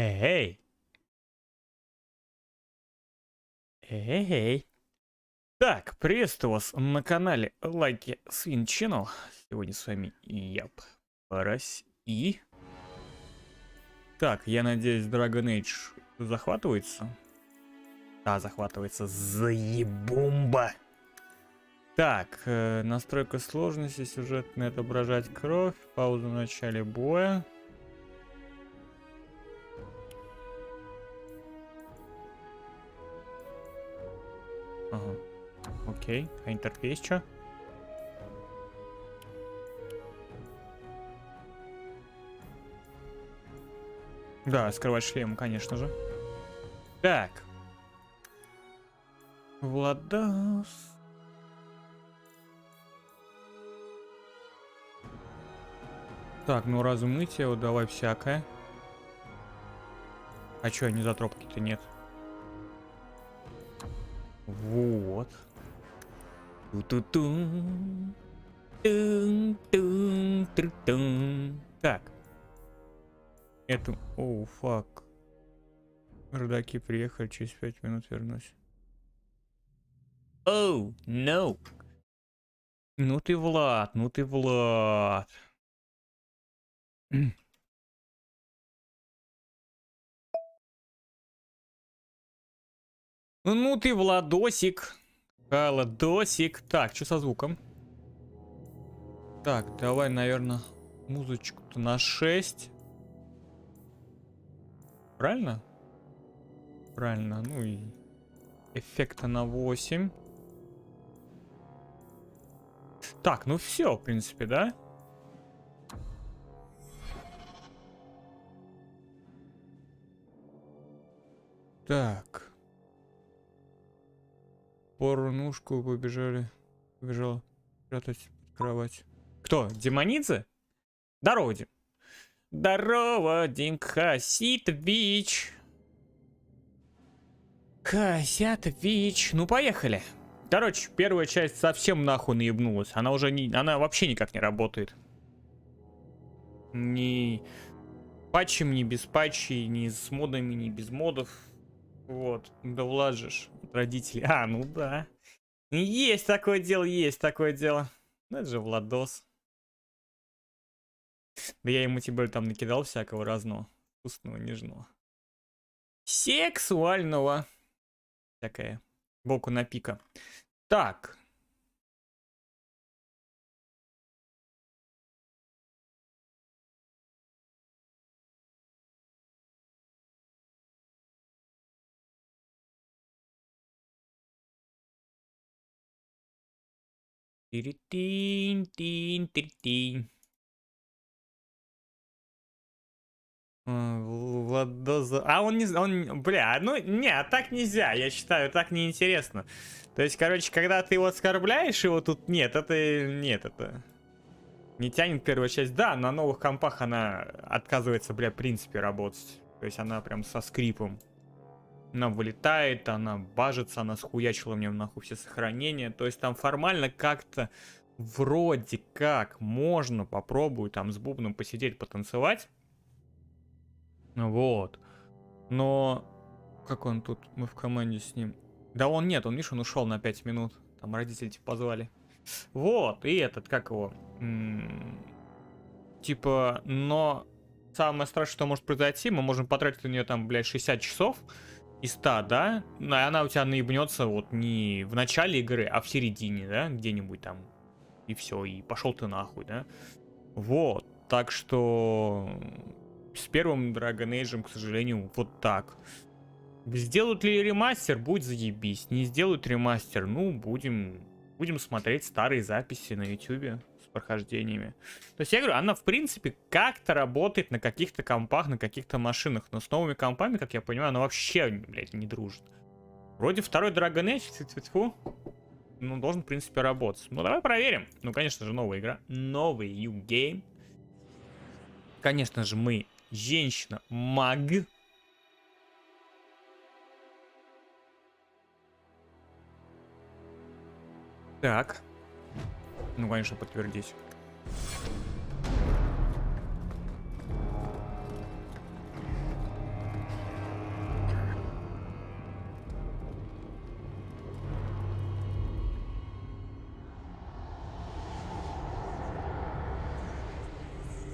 Эй! Эй! Так, приветствую вас на канале Лайки Свин Channel. Сегодня с вами я, Парась, и... Так, я надеюсь, Dragon Age захватывается? Да, захватывается. Заебумба! Так, настройка сложности, сюжетный отображать кровь, пауза в начале боя. Ага. Окей, а интерфейс что? Да, скрывать шлем, конечно же. Так. Владас. Так, ну размытие, вот давай всякое. А чё, низотропки-то нет? Вот. Ту-ту-тун. Тун-тун-тун-тун. Так. Это... Оу, фак. Родаки приехали, через 5 минут вернусь. Оу, no. Ну ты, Влад, ну ты, Влад. Ну ты, Владосик. Владосик. Так, что со звуком? Так, давай, наверное, музычку-то на 6. Правильно? Правильно, ну и эффекта на 8. Так, ну все, в принципе, да? Так. Порнушку побежали. Побежала прятать кровать. Кто? Демонидзе? Здорово, Дим. Здорово, Дим. Хаситович. Хасятович. Ну, поехали. Короче, первая часть совсем нахуй наебнулась. Она уже не... Она вообще никак не работает. Ни патчем, ни без патчей, ни с модами, ни без модов. Вот. Да влажишь от родителей. А, ну да. Есть такое дело, есть такое дело. Ну, это же Владос. Да я ему тем более там накидал всякого разного. Вкусного, нежного. Сексуального. Такая. Боку на пика. Так. Тин-тин-тин-тин. Владоза... А он не... Он... Бля, ну не, так нельзя. Я считаю, так неинтересно. То есть, короче, когда ты его оскорбляешь, его тут нет. Это... Нет, это... Не тянет первая часть. Да, на новых компах она отказывается, бля, в принципе, работать. То есть она прям со скрипом. Она вылетает, она бажится, она схуячила мне нахуй все сохранения. То есть там формально как-то вроде как можно попробую там с бубном посидеть, потанцевать. Вот. Но как он тут? Мы в команде с ним. Да он нет, он, видишь, он ушел на 5 минут. Там родители типа позвали. Вот, и этот, как его? Типа, но самое страшное, что может произойти, мы можем потратить на нее там, блядь, 60 часов из 100, да? И она у тебя наебнется вот не в начале игры, а в середине, да? Где-нибудь там. И все, и пошел ты нахуй, да? Вот, так что... С первым Dragon Age, к сожалению, вот так. Сделают ли ремастер, будет заебись. Не сделают ремастер, ну, будем смотреть старые записи на YouTube с прохождениями. То есть я говорю, она в принципе как-то работает на каких-то компах, на каких-то машинах. Но с новыми компами, как я понимаю, она вообще, блядь, не дружит. Вроде второй Dragon Age, ну, должен, в принципе, работать. Ну, давай проверим. Ну, конечно же, новая игра. Новый New Game. Конечно же, мы женщина-маг. Так. Ну, конечно, подтвердить.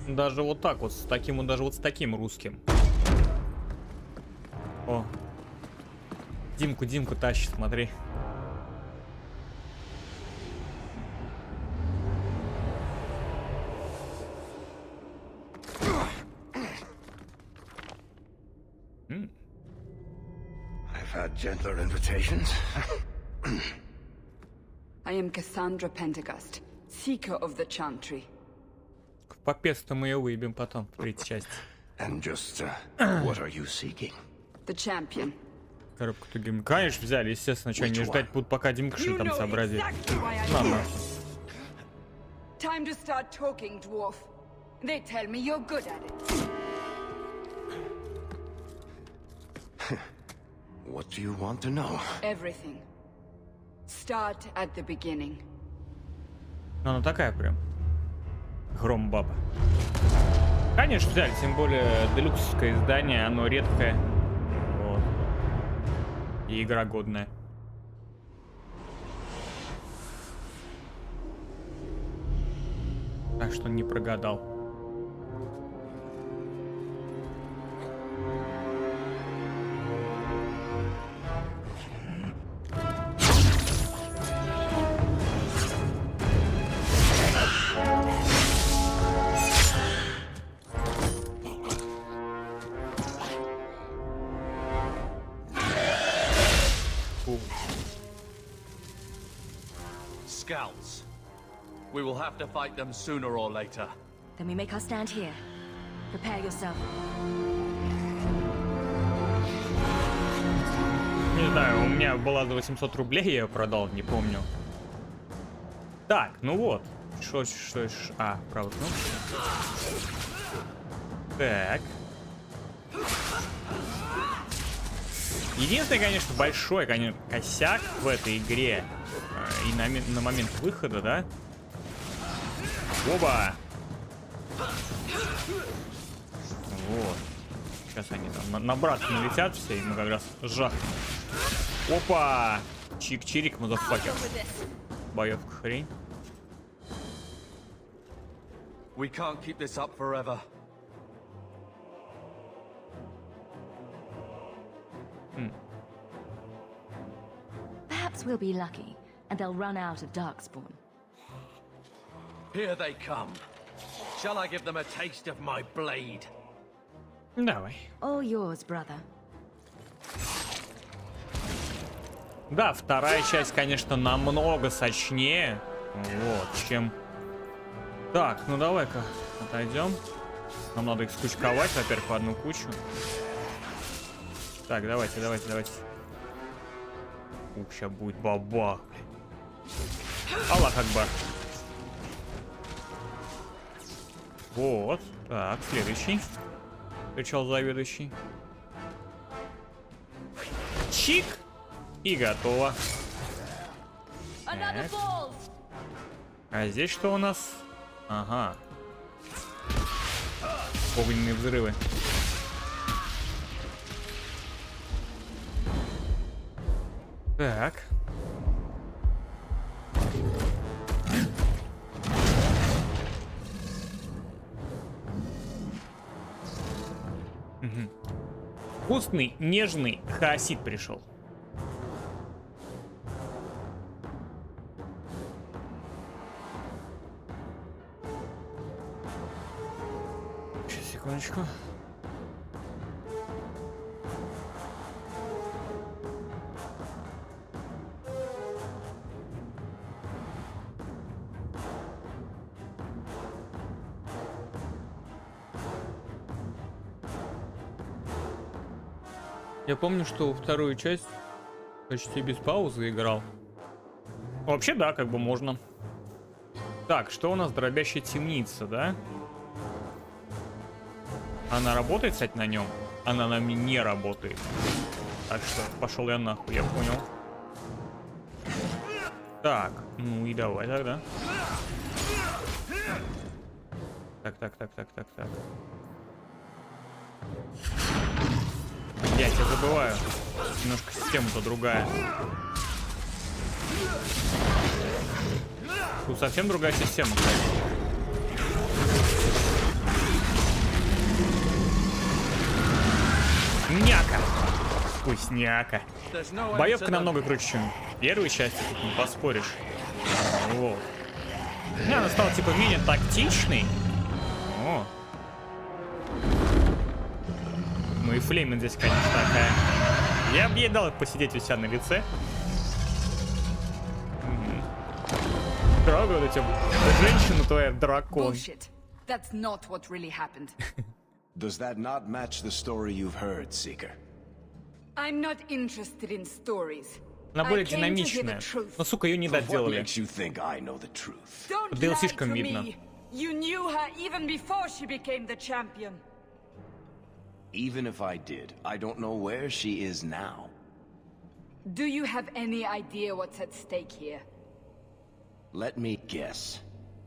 Даже вот так вот, с таким вот, даже вот с таким русским. О. Димку тащит, смотри. I've had gentler invitations. I am Cassandra Pentecost, seeker of the Chantry. В попец-то мы ее выебем потом, в третьей части. And just what are you seeking? The champion. Коробку тугим. Конечно, взяли, естественно, что они ждать будут, пока Димка что там сообразит. Мама. Time to start talking, dwarf. They tell me you're good at it. What do you want to know? Everything. Start at the beginning. Ну, она такая прям. Гром-баба. Конечно, взяли, тем более делюксовское издание, оно редкое. Вот. И игра годная. Так что не прогадал. Scouts. We will have to fight them sooner or later. Then we make our stand here. Prepare yourself. Не знаю, у меня была за 800 рублей, я ее продал, не помню. Так, ну вот. А, правая кнопка. Так. Единственный, конечно, большой, конечно, косяк в этой игре и на момент выхода, да? Оба! Вот. Сейчас они там на брата налетят все, и мы как раз жахнем. Опа! Чик-чирик, мазафакер. Боевка хрень. We can't keep this up forever. Perhaps we'll be lucky, and they'll run out of Darkspawn. Here they come. Shall I give them a taste of my blade? Давай. All yours, brother. Да, вторая часть, конечно, намного сочнее. Вот, чем... Так, ну давай-ка отойдем. Нам надо их скучковать, во-первых, в одну кучу. Так, давайте. Ух, сейчас будет бабах. Аллах Акбар. Вот. Так, следующий. Причал заведующий. Чик. И готово. Так. А здесь что у нас? Ага. Огненные взрывы. Так. Угу. Вкусный, нежный хаосит пришел. Сейчас, секундочку. Я помню, что вторую часть почти без паузы играл. Вообще, да, как бы можно. Так, что у нас? Дробящая темница, да? Она работает, кстати, на нем? Она на мне не работает. Так что пошел я нахуй, я понял. Так, ну и давай тогда. Так. Я тебя забываю. Немножко система-то другая. Тут совсем другая система, кстати. Вкусняка. There's no end Боевка to them. намного круче, чем первой части, тут не поспоришь. Вот. Не, она стала типа менее тактичной. О. Ну и флейминг здесь, конечно, такая. Я бы ей дал посидеть у себя на лице. Трогаю вот этим. Женщина твоя дракон. Bullshit. That's not what really happened. Does that not match the story you've heard, Seeker? I'm not interested in stories. Она более I came to hear the динамичная. truth. Но, сука, ее не What доделали. makes you think I know the truth? Don't Да, lie слишком to видно. me. You knew her even before she became the champion. Even if I did, I don't know where she is now. Do you have any idea what's at stake here? Let me guess.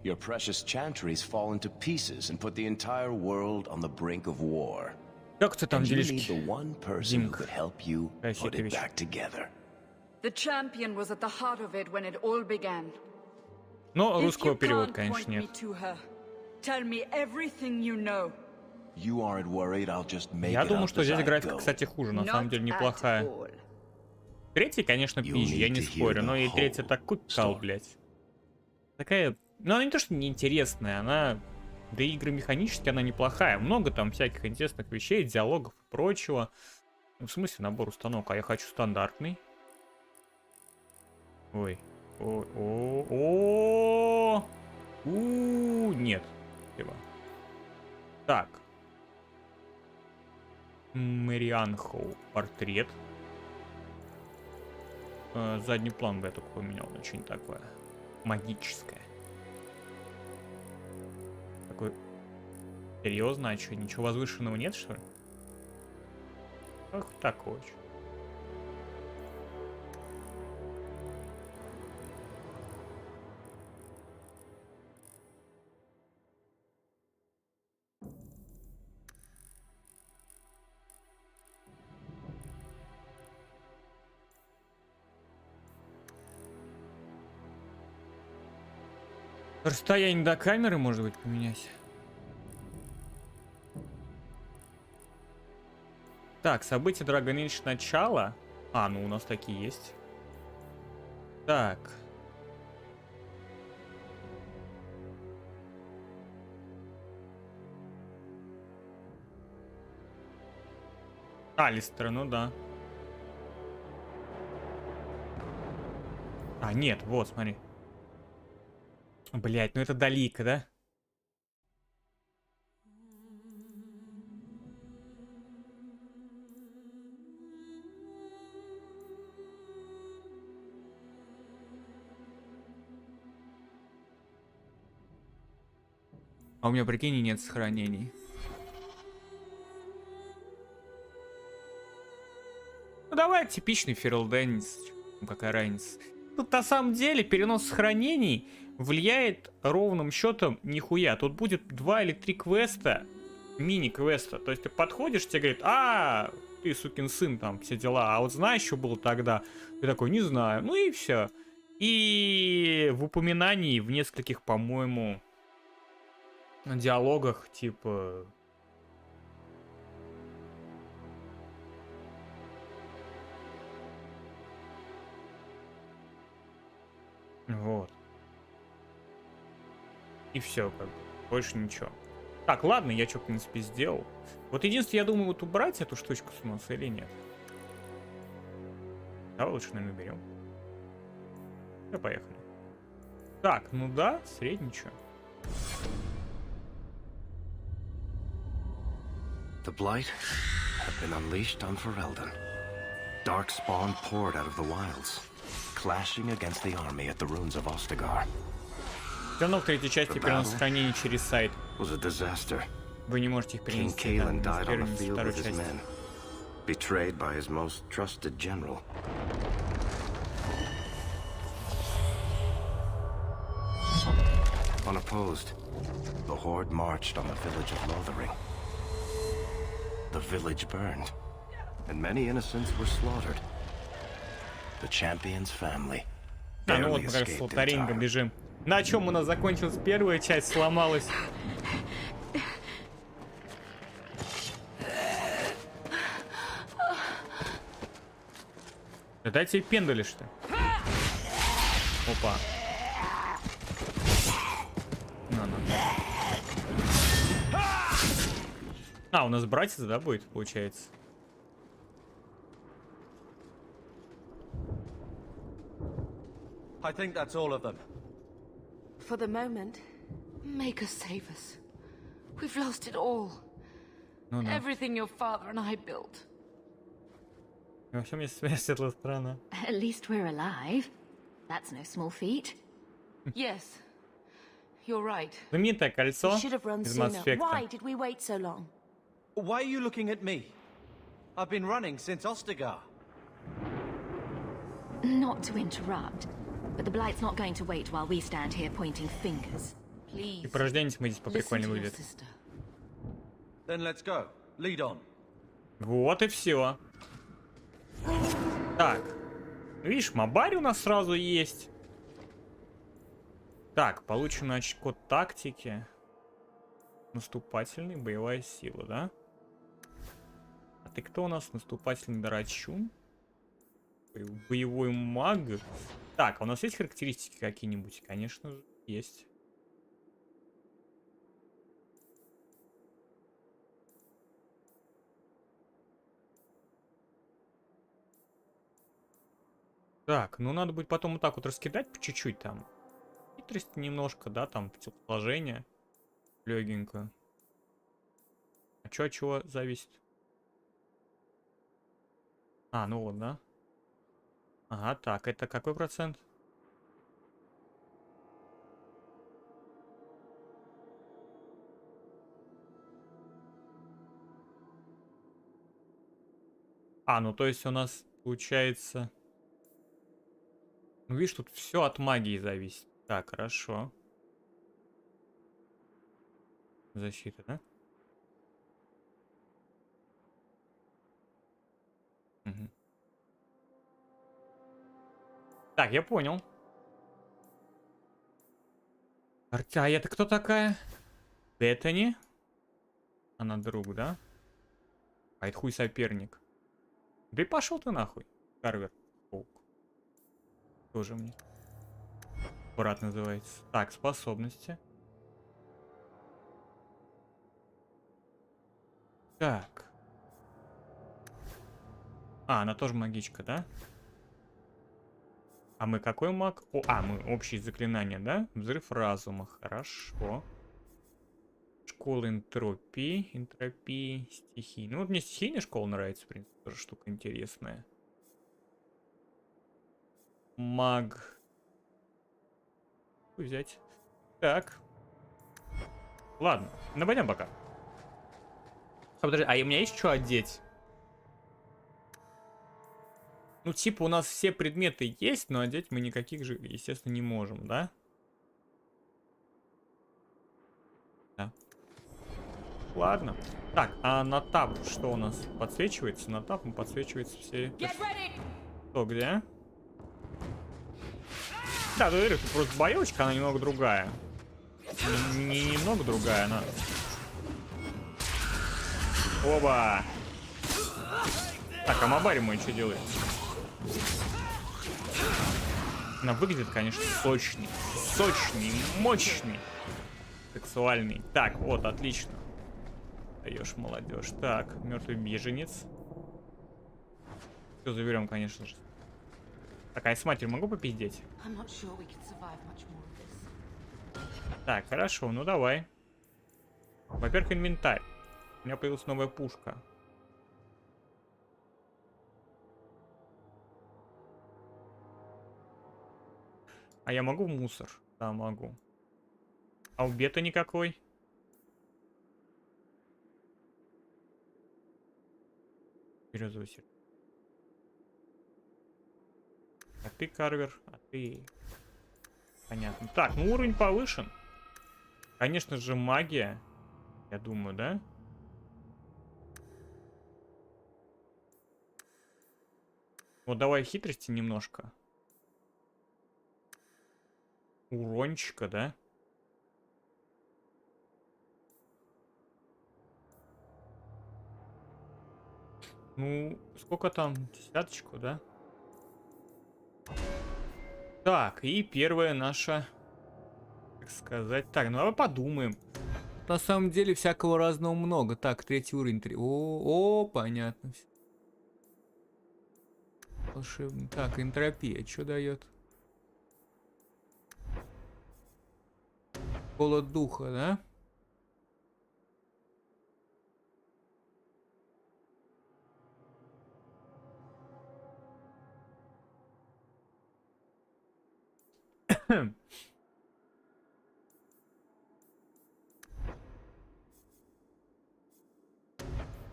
Your precious chantries fall into pieces and put the entire world on the brink of war. Как ты там And you need делишки? the one person who could help you put it вещь. back together. The champion was at the heart of it when it all began. Но If русского you перевода, can't конечно, point me нет. to her, tell me everything you know. You aren't worried I'll just make Я it думаю, up что as здесь I графика, go. кстати, хуже. На самом Not деле at неплохая. all. Третий, конечно, You пизжи, я need не to hear спорю. the Но и третья whole такой кал, story. блядь. Такая... Ну, она не то, что неинтересная, она... Да и игры механически она неплохая. Много там всяких интересных вещей, диалогов и прочего. Ну, в смысле, набор установок. А я хочу стандартный. Ой. Нет. Спасибо. Так. Мэрианхоу. Портрет. Задний план бы я только поменял. Но что-нибудь такое магическое. Такой... Серьезно? А что, ничего возвышенного нет, что ли? Ах, такой. Расстояние до камеры, может быть, поменять. Так, события Dragon Age начало. А, ну у нас такие есть. Так. Алистер, ну да. А, нет, вот, смотри. Блять, ну это Далика, да? А у меня, прикинь, нет сохранений. Ну давай типичный Ферл Деннис. Ну какая разница. Тут на самом деле перенос сохранений влияет ровным счетом нихуя. Тут будет 2 или 3 квеста, мини-квеста. То есть ты подходишь, тебе говорит, а, ты сукин сын, там, все дела. А вот знаешь, что было тогда? Ты такой, не знаю. Ну и все. И в упоминании в нескольких, по-моему, диалогах, типа... Вот. И все, как бы. Больше ничего. Так, ладно, я что, в принципе, сделал. Вот единственное, я думаю, вот убрать эту штучку с носа или нет. Давай лучше, наверное, берем. Все, поехали. Так, ну да, средничаю. The Blight have been unleashed on Ferelden. Darkspawn poured out of the wilds, clashing against the army at the ruins of Ostagar. Все равно в третьей части перенос сохранений через сайт. Was a disaster. Вы не можете их King перенести Kalen там, ни с died on первой, the ни с field второй with his части. men, betrayed by his most trusted general. Unopposed, the horde marched on the village of Lothering. The village burned, and many innocents were slaughtered. The champion's family А, ну вот barely мы как с escaped in лотарингом time. бежим. На чем у нас закончилась первая часть, сломалась. Да дайте ей пендалишь-то. Опа. На. А, у нас братец, да, будет, получается? I think that's all of them. For the moment, make us save us. We've lost it all. Ну да. Everything your father and I built. Во всем есть своя светлая сторона. At least we're alive. That's no small feat. Yes, you're right. Знаменитое кольцо We should have run из sooner. Mass Effect. Why did we wait so long? Why are you looking at me? I've been running since Ostagar. Not to interrupt, but the Blight's not going to wait while we stand here pointing fingers. Please. И порожденец мы здесь Listen поприкольнее to your выглядит. sister. Then let's go. Lead on. Вот и все. Так. Видишь, мобарь у нас сразу есть. Так, получен, значит, код тактики. Наступательный, боевая сила, да? А ты кто у нас? Наступательный драчун? Боевой маг. Так, а у нас есть характеристики какие-нибудь? Конечно же, есть. Так, ну надо будет потом вот так вот раскидать по чуть-чуть там. Хитрость немножко, да, там, телосложение. Легенько. А чё от чего зависит? А, ну вот, да. Ага, так, это какой процент? А, ну то есть у нас получается... Ну видишь, тут все от магии зависит. Так, хорошо. Защита, да? Угу. Так, я понял. А это кто такая? Беттани? Она друг, да? А это хуй соперник. Да и пошел ты нахуй, Карвер. Паук. Тоже мне. Брат называется. Так, способности. Так. А, она тоже магичка, да? А мы какой маг? О, мы общие заклинания, да? Взрыв разума. Хорошо. Школа энтропии, стихии. Ну вот мне стихийная школа нравится, в принципе, тоже штука интересная. Маг. Взять. Так. Ладно, ну пойдем пока. А, подожди, а у меня есть что одеть? Ну, типа, у нас все предметы есть, но одеть мы никаких же, естественно, не можем, да? Да. Ладно. Так, а на таб что у нас подсвечивается? На таб подсвечивается все... Что, где? Да, ты говоришь, просто боевочка, она немного другая. Не немного другая, она... Оба! Так, а Мабари мой что делает? Она выглядит, конечно, сочный, мощный, сексуальный. Так, вот, отлично. Даешь, молодежь. Так, мертвый беженец. Все заберем, конечно же. Так, а я с матерью могу попиздеть? Так, хорошо, ну давай. Во-первых, инвентарь. У меня появилась новая пушка. А я могу в мусор? Да, могу. А у бета никакой? Березовый сердце. А ты, Карвер, а ты... Понятно. Так, ну уровень повышен. Конечно же, магия. Я думаю, да? Вот давай хитрости немножко. Урончика, да? Ну, сколько там? Десяточку, да? Так, и первая наша, так сказать, так, ну давай подумаем. На самом деле всякого разного много. Так, третий уровень. Понятно. Волшебный. Так, энтропия, что дает? Голод духа, да?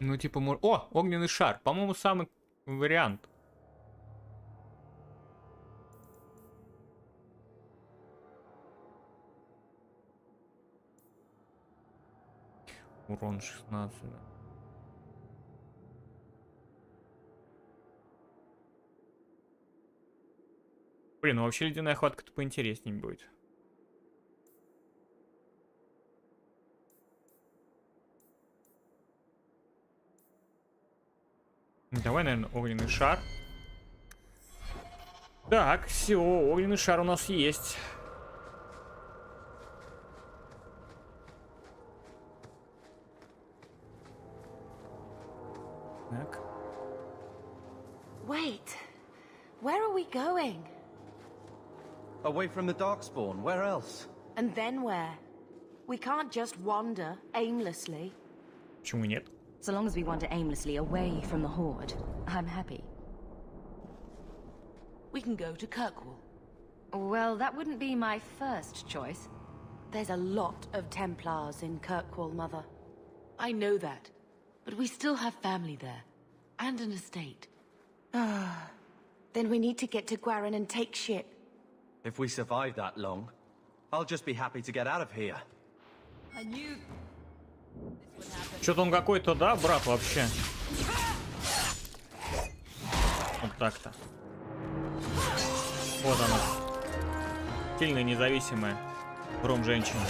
Ну, типа, о, огненный шар. По-моему, самый вариант. Урон 16, да. Блин, ну вообще ледяная хватка-то поинтереснее будет. Давай, наверное, огненный шар. Так, все, огненный шар у нас есть. Так. Wait. Where are we going? Away from the Darkspawn, where else? And then where? We can't just wander aimlessly. Почему нет? So long as we wander aimlessly away from the Horde, I'm happy. We can go to Kirkwall. Well, that wouldn't be my first choice. There's a lot of Templars in Kirkwall, Mother. I know that, but we still have family there, and an estate. Then we need to get to Gwarin and take ship. If we survive that long, I'll just be happy to get out of here. I knew Что-то он какой-то, да, брат, вообще? Вот так-то. Вот она. Сильная, независимая. Гром женщина.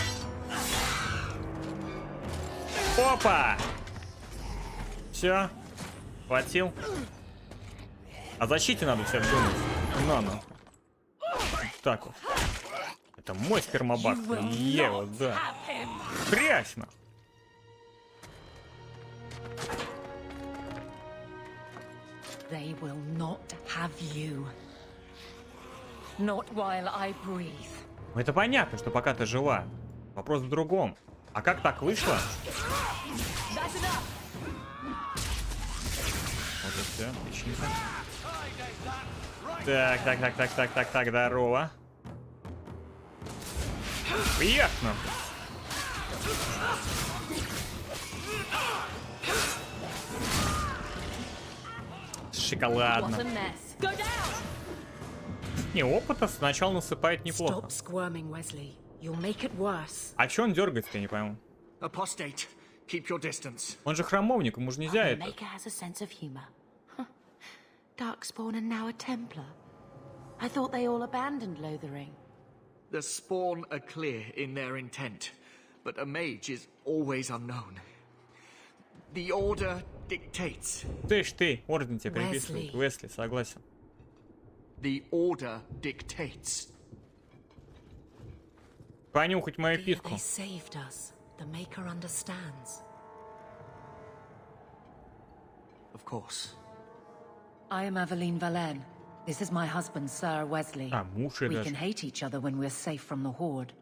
Опа! Все. Хватил. О защите надо всем думать. На. Так вот. Это мой спермобак. Ева, да. Хрясно. They will not have you. Not while I breathe. Это понятно, что пока ты жива. Вопрос в другом. А как так вышло? Вот и все, отличненько. Так, здорово. Приятно. Шоколадно. Не, опыта сначала насыпает неплохо. А чё он дергается, я не пойму. Apostate, keep your distance. Он же храмовник, ему же нельзя это. Maker has a sense of humor. Darkspawn and now a Templar. I thought they all abandoned Lothering. The spawn are clear in their intent, but a mage is always unknown. The order dictates. Ты, орден тебя переписывает. Уэсли, согласен. The order dictates. Понюхать мою писку. They saved us. The Maker understands. Of course. I am Aveline Valen. This is my husband, Sir Wesley. А, муж и We даже. can hate each other when we're safe from the Horde.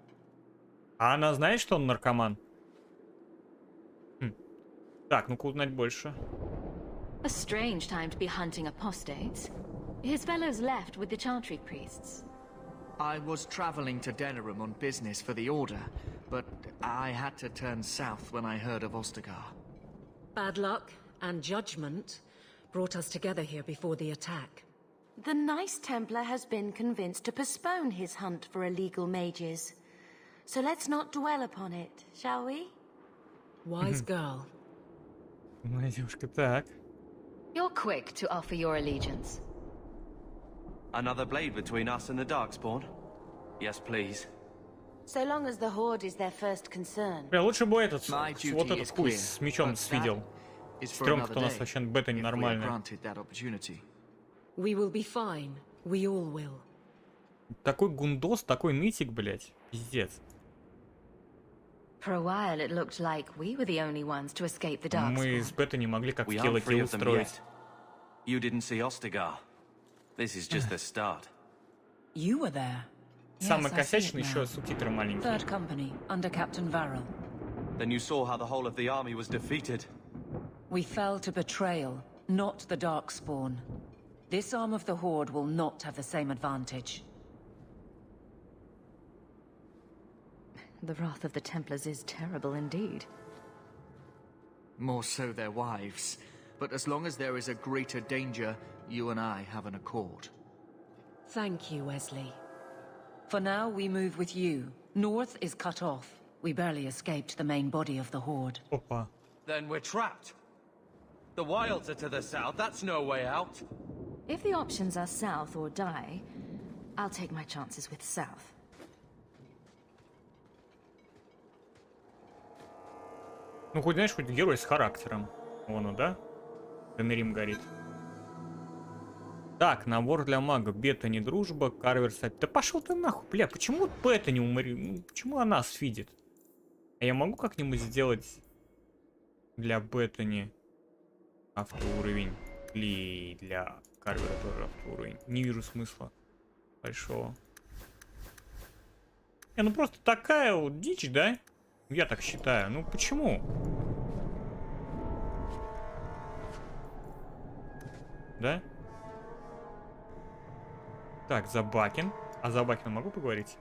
А она знает, что он наркоман? Так, ну-ка узнать больше. A strange time to be hunting apostates. His fellows left with the Chantry priests. I was traveling to Denerim on business for the order, but I had to turn south when I heard of Ostagar. Bad luck and judgment brought us together here before the attack. The nice Templar has been convinced to postpone his hunt for illegal mages. So let's not dwell upon it, shall we? Wise girl. Моя девушка, так. You're quick to offer your allegiance. Another blade between us and the Darkspawn? Yes, please. So long as the Horde is their first concern. Бля, лучше бы этот, My вот duty этот is хуй clear, с мечом but свидел. Is for Стрём, another кто у нас day, вообще бета if we are ненормальная. granted that opportunity. We will be fine. We all will. Такой гундос, такой нытик, блядь. Пиздец. For a while, it looked like we were the only ones to escape the dark Мы spawn. с бета не могли как We тело aren't free тело of them строить. yet. You didn't see Ostigar. This is just the start. You were there. Самый Yes, I see косячный it еще now. субтитры маленькие. Third company, under Captain Varel. Then you saw how the whole of the army was defeated. We fell to betrayal, not the Darkspawn. This arm of the Horde will not have the same advantage. The wrath of the Templars is terrible indeed. More so their wives. But as long as there is a greater danger, you and I have an accord. Thank you, Wesley. For now, we move with you. North is cut off. We barely escaped the main body of the Horde. Опа. Then we're trapped. The wilds are to the south. That's no way out. If the options are south or die, I'll take my chances with south. Ну, хоть, знаешь, хоть герой с характером. Вон он, да? Рим горит. Так, набор для мага. Бета не дружба, карвер сайт. Да пошел ты нахуй, бля, почему бета не умри? Ну, почему она нас фидит? А я могу как-нибудь сделать для бета не автоуровень? Или для карвера тоже автоуровень? Не вижу смысла большого. Не, ну просто такая вот дичь, да? Я так считаю. Ну почему? Да? Так, Забакин. А за Забакином могу поговорить?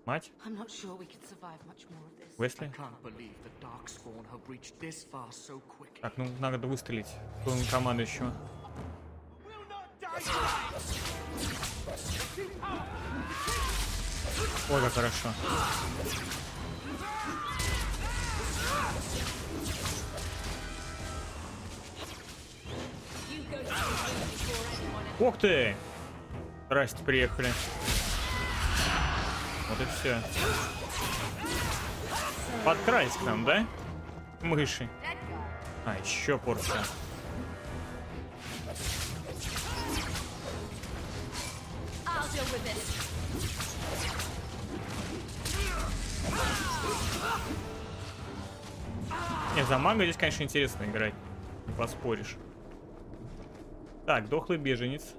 Мать? I'm not sure we could survive much more of this. Wesley? Can't believe the Darkspawn have reached this far so quickly. Так, ну надо выстрелить. Кто командующего? Ой, как хорошо. Ух ты! Здрасте, приехали. Вот и все. Подкрались к нам, да? Мыши. А, еще порция. Не, за мага здесь, конечно, интересно играть. Не поспоришь. Так, дохлый беженец.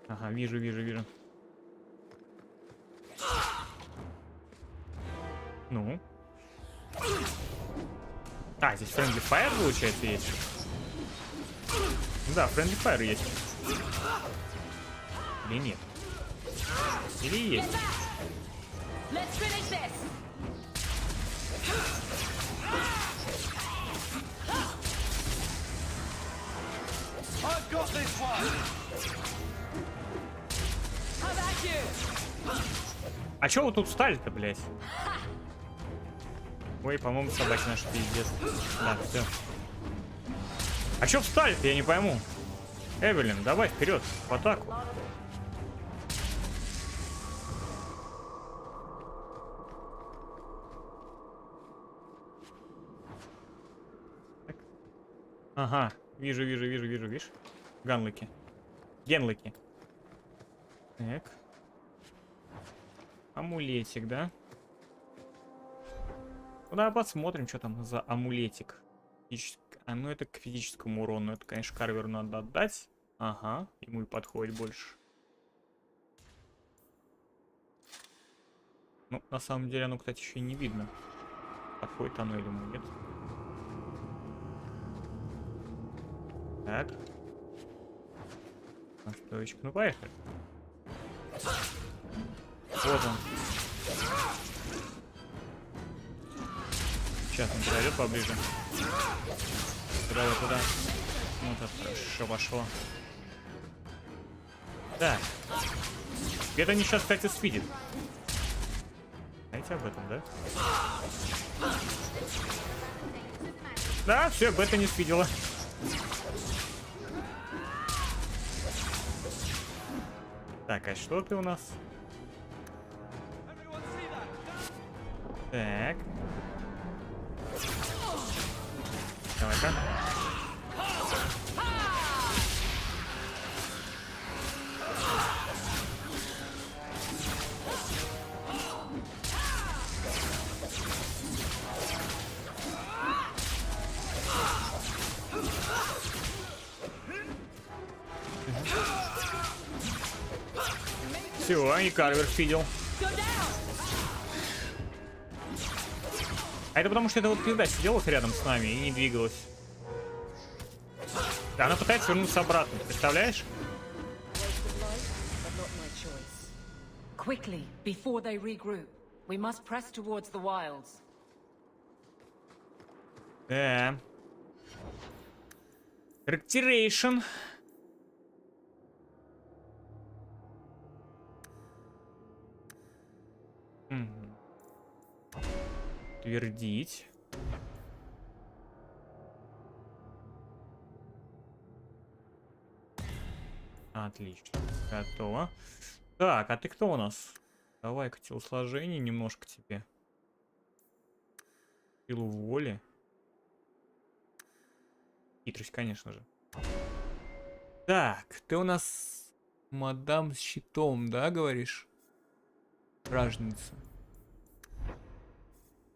Ага, вижу. Ну. А, здесь Friendly Fire, получается, есть. Да, Friendly Fire есть. Или нет? Или есть? I've got this one. А чё вы тут встали-то, блядь? Ой, по-моему, собаки наши пиздец. Да, все. А чё встали-то, я не пойму. Эвелин, давай вперед, в атаку. Так. Ага, вижу, видишь? Ганлыки. Генлыки. Так. Амулетик, да? Ну, давай посмотрим, что там за амулетик. А, ну это к физическому урону. Это, конечно, карверу надо отдать. Ага, ему и подходит больше. Ну, на самом деле, оно, кстати, еще и не видно. Подходит оно или ему нет. Так. Настоечка. Ну, поехали. Вот он. Сейчас он подойдет поближе. Туда. Ну, так хорошо пошло. Так. Это они сейчас, кстати, свидит. Знаете об этом, да? Да, все, бета не свидела. Так, а что ты у нас? Так. Давай-ка. Все, и Карвер видел. А это потому, что эта вот пизда сидела вот рядом с нами и не двигалась. Да, она пытается вернуться обратно, представляешь? Quickly, before they regroup, we must press towards the wilds. Да. Характерейшн. Твердить. Отлично. Готово. Так, а ты кто у нас? Давай-ка телосложение немножко тебе. Силу воли. Хитрость, конечно же. Так, ты у нас мадам с щитом, да, говоришь? Ражница.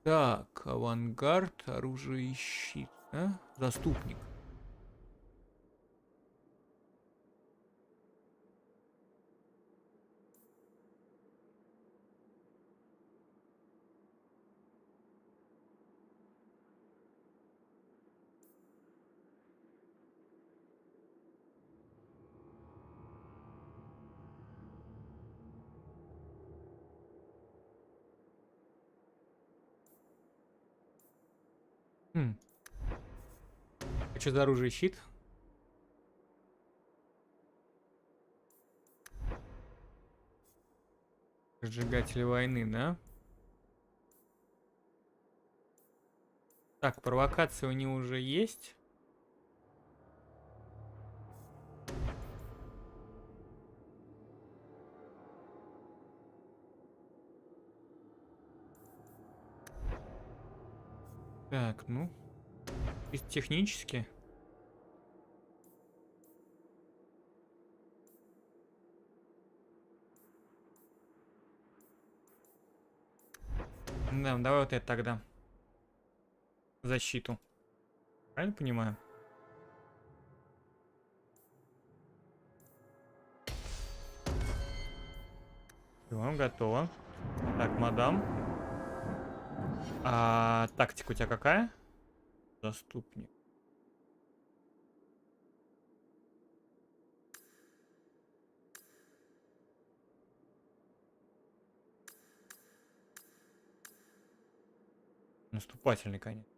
Так, авангард, оружие и щит, да? Заступник. А что за оружие и щит? Разжигатели войны, да? Так, провокации у него уже есть. Так, ну, чисто технически. Да, давай вот это тогда. Защиту. Правильно понимаю? Все, готово. Так, мадам. А тактика у тебя какая? Заступник. Наступательный, конечно.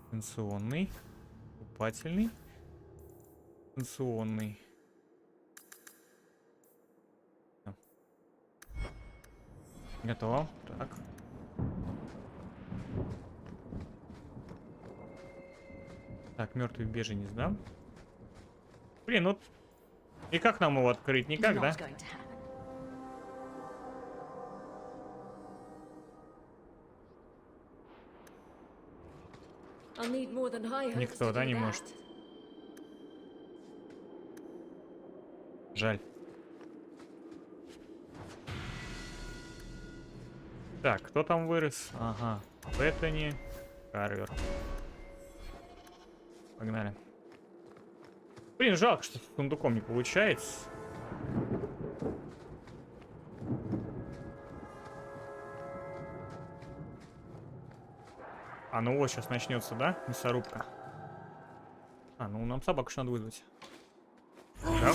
Станционный. Наступательный. Станционный. Готово. Так. Так, мертвый беженец, да? Блин, вот. И как нам его открыть? Никак, да? Никто, да, не может. Жаль. Так, кто там вырос? Ага. Беттани, Карвер. Погнали. Блин, жалко, что с сундуком не получается. А, ну вот сейчас начнется, да? Мясорубка. А, ну нам собаку еще надо вызвать. Да?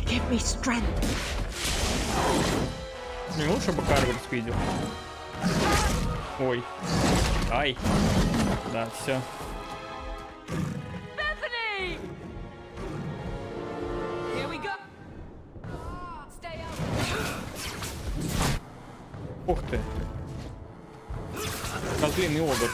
Give me strength. Не лучше бы Карвер спидил. Ой. Ай. Да, все. Ух ты. Козлиный огр.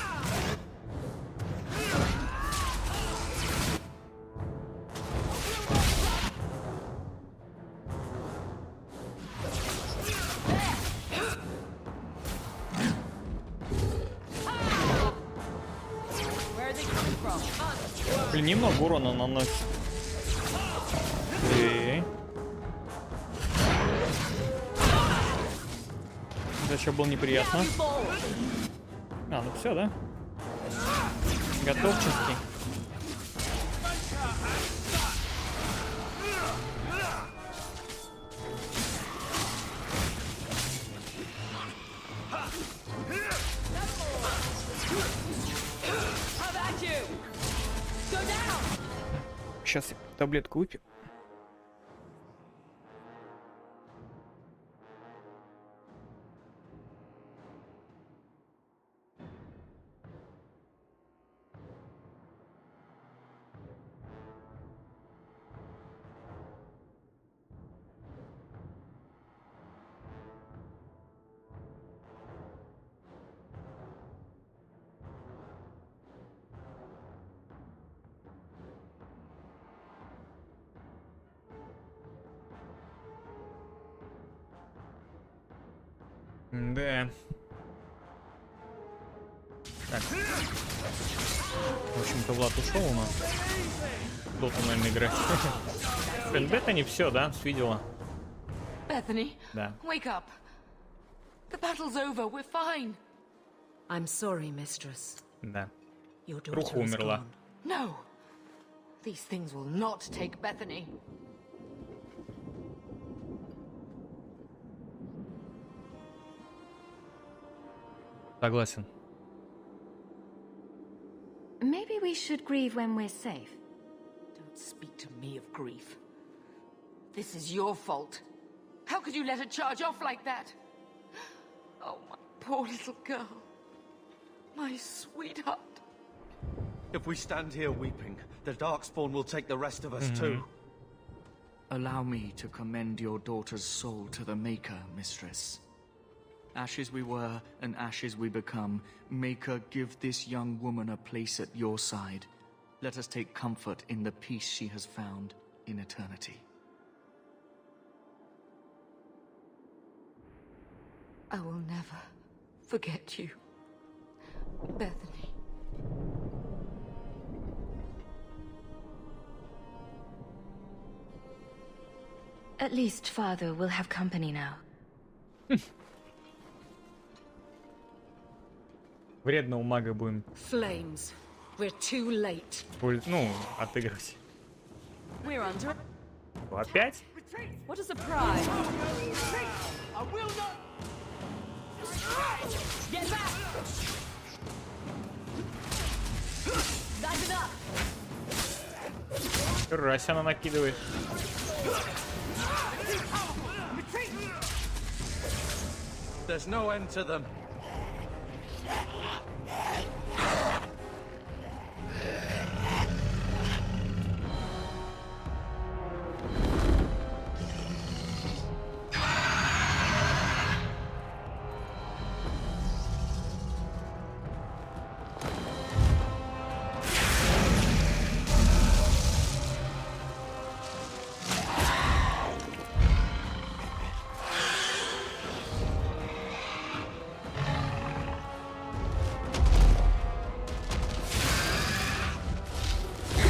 Блин, немного урона наносит. Это еще было неприятно. А, ну все, да? Готовческий. Сейчас я таблетку выпью. Да. Так. В общем-то, Влад ушел у нас. Кто-то, наверное, играет. Бета не все, да? Видела? Bethany, Да. wake up. The battle's over. We're fine. I'm sorry, mistress. Да. Your Руха daughter is умерла. gone. No. These things will not take Bethany. Согласен. Maybe we should grieve when we're safe. Don't speak to me of grief. This is your fault. How could you let her charge off like that? Oh, my poor little girl. My sweetheart. If we stand here weeping, the Darkspawn will take the rest of us too. Allow me to commend your daughter's soul to the Maker, mistress. Ashes we were, and ashes we become. Maker, give this young woman a place at your side. Let us take comfort in the peace she has found in eternity. I will never forget you, Bethany. At least Father will have company now. Вредно у мага будем, Flames. We're too late. ну, отыгрывать. We're under. Опять? What a surprise! I will not. Get back! That's enough! Раз она накидывает. There's no end to them.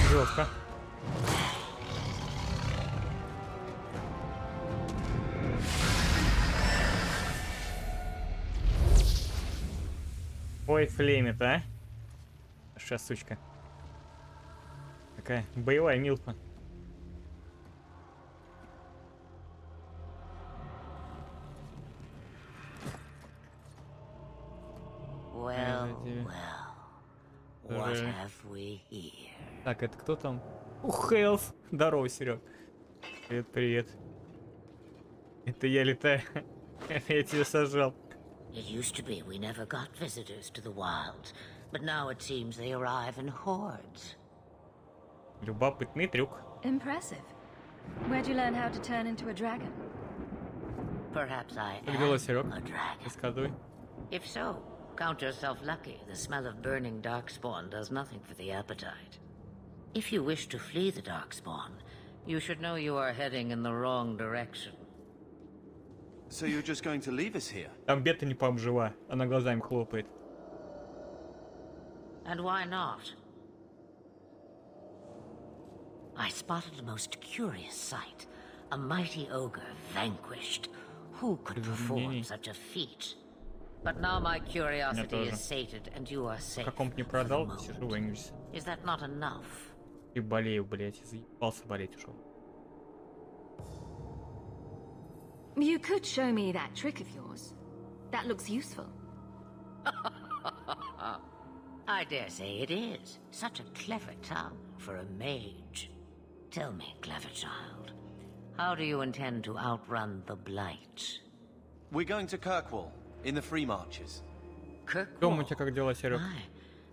Жестко. Ой, флеймит, а? Сейчас, сучка. Такая боевая милка. Well, what have we here? Так, это кто там? Хейлс. Здорово, Серег. Привет, привет. Это я летаю. Я тебя сажал. It used to be we never got visitors to the wilds, but now it seems they arrive in hordes. Любопытный трюк. Impressive. Where'd you learn how to turn into a dragon? Perhaps I Как дела, am Серег? a dragon. Рассказывай. If so, count yourself lucky. The smell of burning darkspawn does nothing for the appetite. If you wish to flee the darkspawn, you should know you are heading in the wrong direction. So you're just going to leave us here? Там бета не жива. Она глазами хлопает. And why not? I spotted a most curious sight. A mighty ogre vanquished. Who could perform such a feat? But now my curiosity is sated, and you are safe. Каком-то не продал, сижу вынюсь. Is that not enough? И болею, блять, заебался болеть уже. You could show me that trick of yours. That looks useful. I dare say it is. Such a clever tongue for a mage. Tell me, clever child, how do you intend to outrun the blight? We're going to Kirkwall, in the free marches. Дома у тебя как дела, Серег?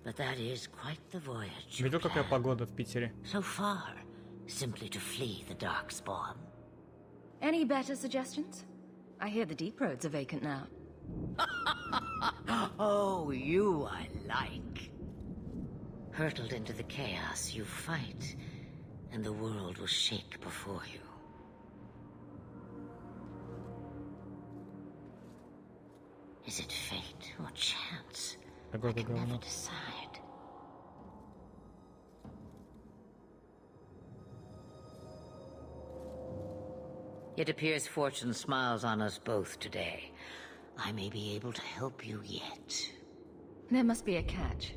But that is quite the voyage. Видел, какая погода в Питере? So far, simply to flee the darkspawn. Any better suggestions? I hear the deep roads are vacant now. Oh, you I like. Hurtled into the chaos, you fight, and the world will shake before you. Is it fate or chance? I can never decide. It appears fortune smiles on us both today. I may be able to help you yet. There must be a catch.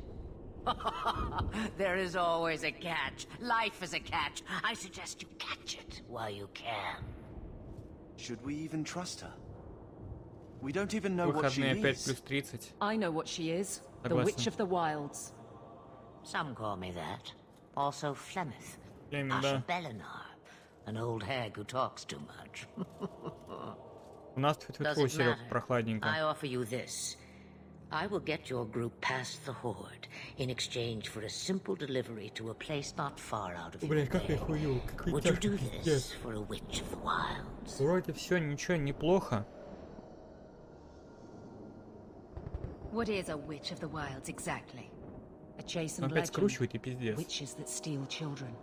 There is always a catch. Life is a catch. I suggest you catch it while you can. Should we even trust her? We don't even know what she Выходные опять is. плюс 30. I know what she is. The Witch of the Wilds. Some call me that. Also Flemeth. Флеминг, да. Belinar. An old hag who talks too much. У нас тьфу-тьфу-тьфу, Серег, прохладненько. I offer you this. I will get your group past the Horde in exchange for a simple delivery to a place not far out of your way. Would you do this for a Witch of the Wilds? Вроде все, ничего, неплохо. What is a Witch of the Wilds exactly? A chastened Опять legend. скручивает и пиздец. Witches that steal children.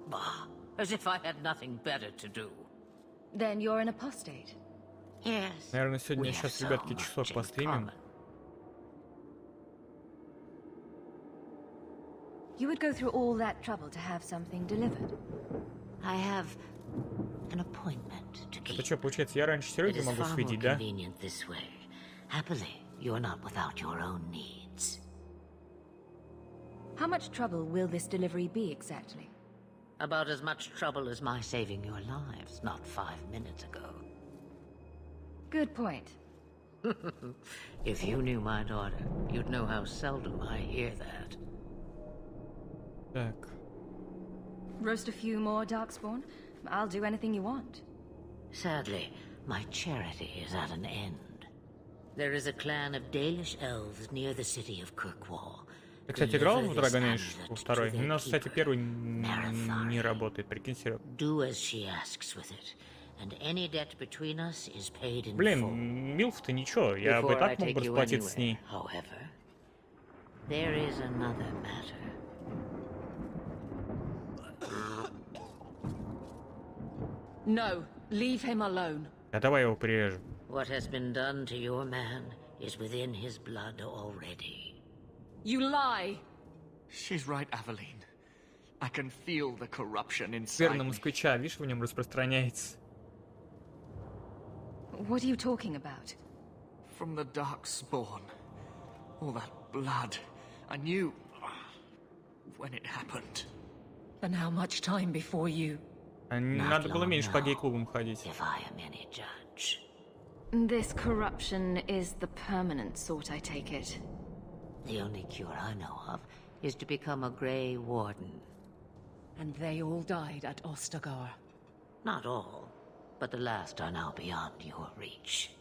Bah, as if I had nothing better to do. Then you're an apostate. Yes. Наверное, сегодня We have сейчас, so ребятки, much часок in постримим. common. You would go through all that trouble to have something delivered? I have an appointment to keep. Это что, получается, я раньше It Сереги is могу far more свидеть, да? convenient this way. Happily, you are not without your own needs. How much trouble will this delivery be exactly? About as much trouble as my saving your lives not 5 minutes ago. Good point. If you knew my daughter, you'd know how seldom I hear that. Так. Roast a few more darkspawn? I'll do anything you want. Sadly, my charity is at an end. There is a clan of Dalish elves near the city of Kirkwall. Ты, кстати, играл в Dragon Age во второй? У нас, кстати, первый не работает, прикинь, Серег. Do as she asks with it, and any debt between us is paid in full. Блин, Милф-то ничего, я бы и так мог бы расплатиться с ней. However, there is another matter. No, leave him alone. А давай его прирежем. What has been done to your man is within his blood already. You lie! She's right, Aveline. I can feel the corruption inside Верно, me. москвича, видишь, в нем распространяется. What are you talking about? From the darkspawn. All that blood. I knew when it happened. And how much time before you? Надо было меньше по гей-клубам ходить. If I am any judge. This corruption is the permanent sort, I take it. The only cure I know of is to become a Grey Warden. And they all died at Ostagar. Not all, but the last are now beyond your reach.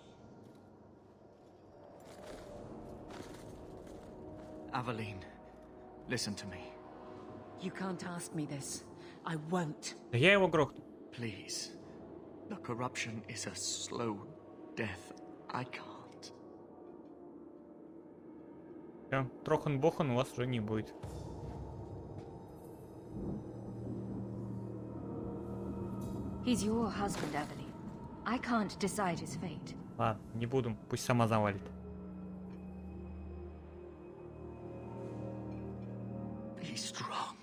Aveline, listen to me. You can't ask me this. I won't. Да я его грохну. Please. The corruption is a slow death. I can't. Всё, Трохан-бохан у вас уже не будет. He's your husband, Evelyn. I can't decide his fate. Ладно, не буду, пусть сама завалит. Be strong.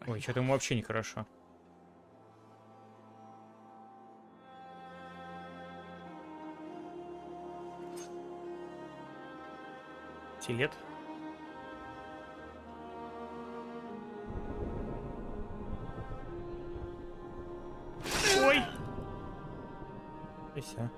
Ой, что-то ему вообще нехорошо. Лет. Ой! И все.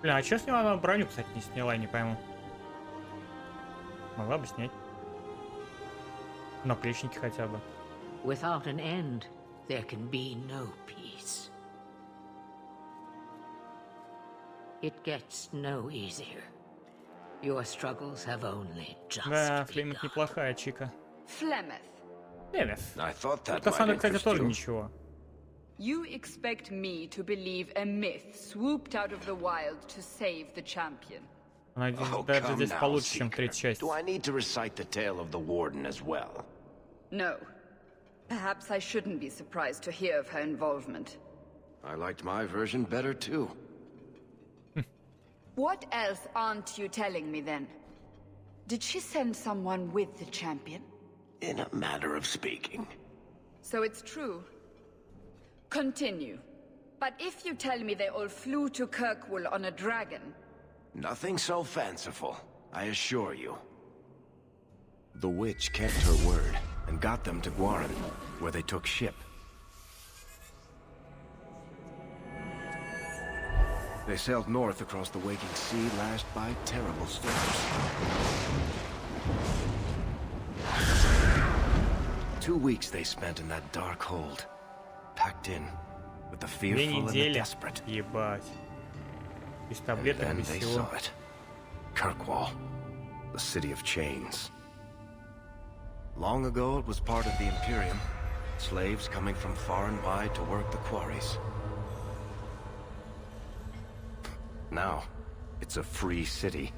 Бля, а чё с него она броню, кстати, не сняла, не пойму. Могла бы снять. Наплечники хотя бы. Without an end, there can be no peace. It gets no easier. Your struggles have only just Да, Флемет неплохая чика. Flemeth, I thought that Кассандра, might кстати, interest тоже you. ничего. you expect me to believe a myth swooped out of the wild to save the champion. Она Oh, даже come здесь now, получше, чем Seeker. третья часть. Do I need to recite the tale of the Warden as well? No. Perhaps I shouldn't be surprised to hear of her involvement. I liked my version better too. What else aren't you telling me then? Did she send someone with the champion? In a manner of speaking. So it's true. Continue. But if you tell me they all flew to Kirkwall on a dragon... Nothing so fanciful, I assure you. The witch kept her word and got them to Guaran, where they took ship. They sailed north across the waking sea, lashed by terrible storms. 2 weeks they spent in that dark hold, packed in with the 2 fearful and the недели. desperate. Ебать. Без And таблеток, then без they всего. saw it. Kirkwall, the city of chains. Long ago it was part of the Imperium. Slaves coming from far and wide to work the quarries. Now, it's a free city.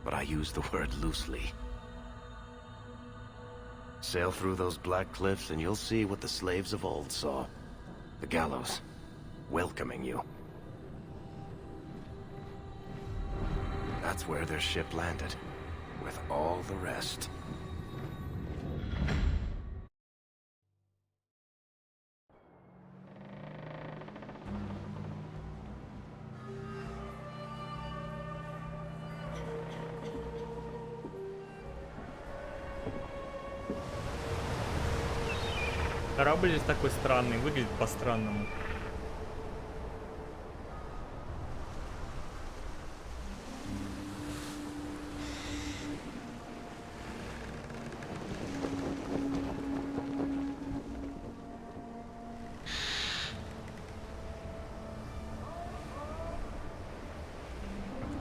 But I use the word loosely. Sail through those black cliffs and you'll see what the slaves of old saw. The gallows, welcoming you. That's where their ship landed, with all the rest. Корабль здесь такой странный, выглядит по-странному.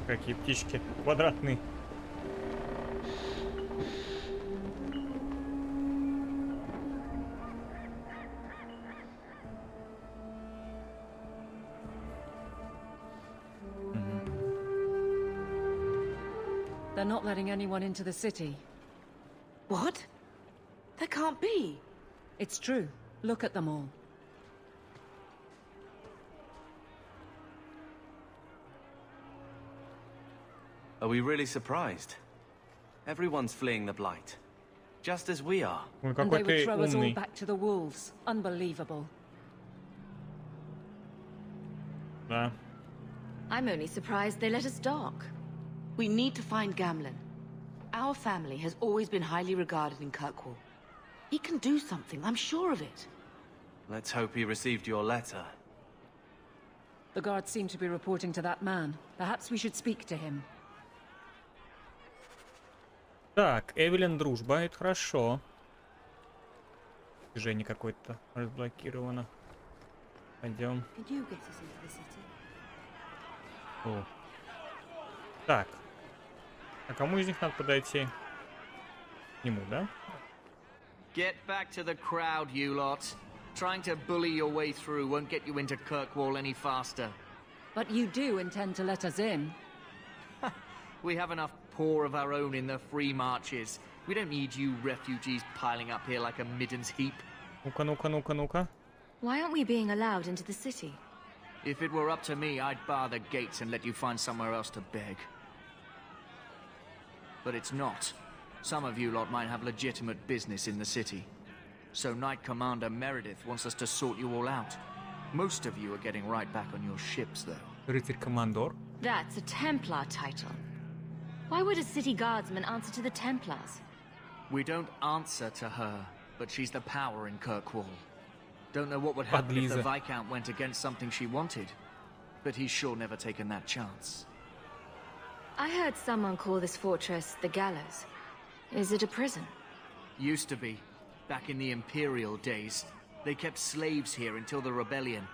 Какие птички квадратные. They're not letting anyone into the city. What? That can't be. It's true. Look at them all. Are we really surprised? Everyone's fleeing the Blight. Just as we are. Ой, And какой they would ты throw us all умный. back to the wolves. Unbelievable. Да. I'm only surprised they let us dock. We need to find Gamlen. Our family has always been highly regarded in Kirkwall. He can do something, I'm sure of it. Let's hope he received your letter. The guards seem to be reporting to that man. Perhaps we should speak to him. Так, Эвелин дружба, это хорошо. Движение какое-то разблокировано. Пойдем. Could you get us into the city? О. Так. А кому из них надо подойти? нему, да? Get back to the crowd, you lot. Trying to bully your way through won't get you into Kirkwall any faster. But you do intend to let us in. We have enough poor of our own in the free marches. We don't need you refugees piling up here like a middens heap. Ну-ка, ну-ка, ну-ка, ну-ка. Why aren't we being allowed into the city? If it were up to me, I'd bar the gates and let you find somewhere else to beg. But it's not. Some of you lot might have legitimate business in the city. So Knight Commander Meredith wants us to sort you all out. Most of you are getting right back on your ships, though. Рыцарь-командор. That's a Templar title. Why would a city guardsman answer to the Templars? We don't answer to her, but she's the power in Kirkwall. Don't know what would happen if the Viscount went against something she wanted, but he's sure never taken that chance. I heard someone call this fortress the Gallows. Is it a prison? Used to be. Back in the Imperial days. They kept slaves here until the rebellion.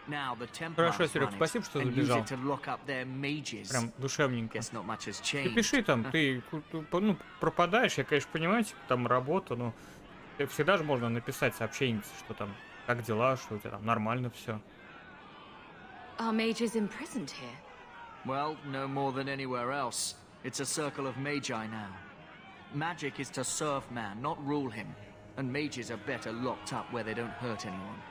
Now the Templars run it and use it to lock up their mages. Прям душевненько. Guess not much has Ты changed. пиши там, ты ну, пропадаешь, я, конечно, понимаю, там работа, но всегда же можно написать сообщение, что там, как дела, что у тебя там нормально все. Are mages imprisoned here? Well, no more than anywhere else. It's a circle of magi now. Magic is to serve man, not rule him. And mages are better locked up where they don't hurt anyone.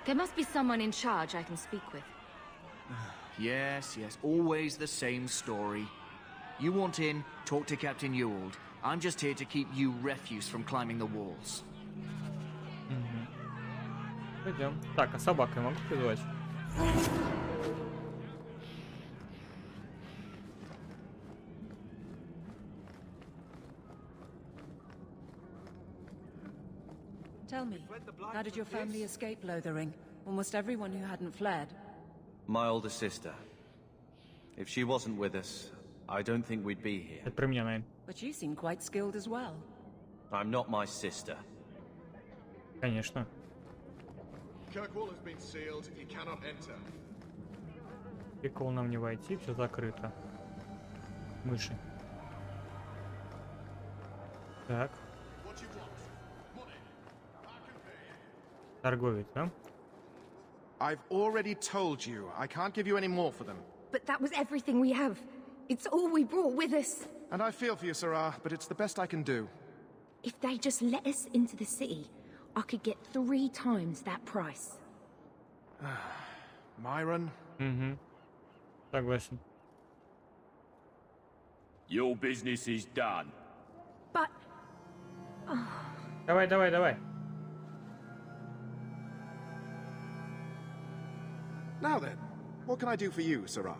There must be someone in charge I can speak with. Yes, always the same story. You want in, talk to Captain Ewald. I'm just here to keep you refuse from climbing the walls. Пойдем. Так, а собаку я могу призвать? Tell me, how did your family escape Lothering? Almost everyone who hadn't fled. My older sister. If she wasn't with us, I don't think we'd be here. Это про меня, наверное. But you seem quite skilled as well. I'm not my sister. Конечно. Kirkwall has been sealed. You cannot enter. Прикол нам не войти, все закрыто. Мыши. Так. Торговец, да? I've already told you, I can't give you any more for them. But that was everything we have. It's all we brought with us. And I feel for you, Sarah, but it's the best I can do. If they just let us into the city, I could get 3 times that price. Myron? Согласен. Your business is done. But... Давай, давай, давай. Now then, what can I do for you, Sarah?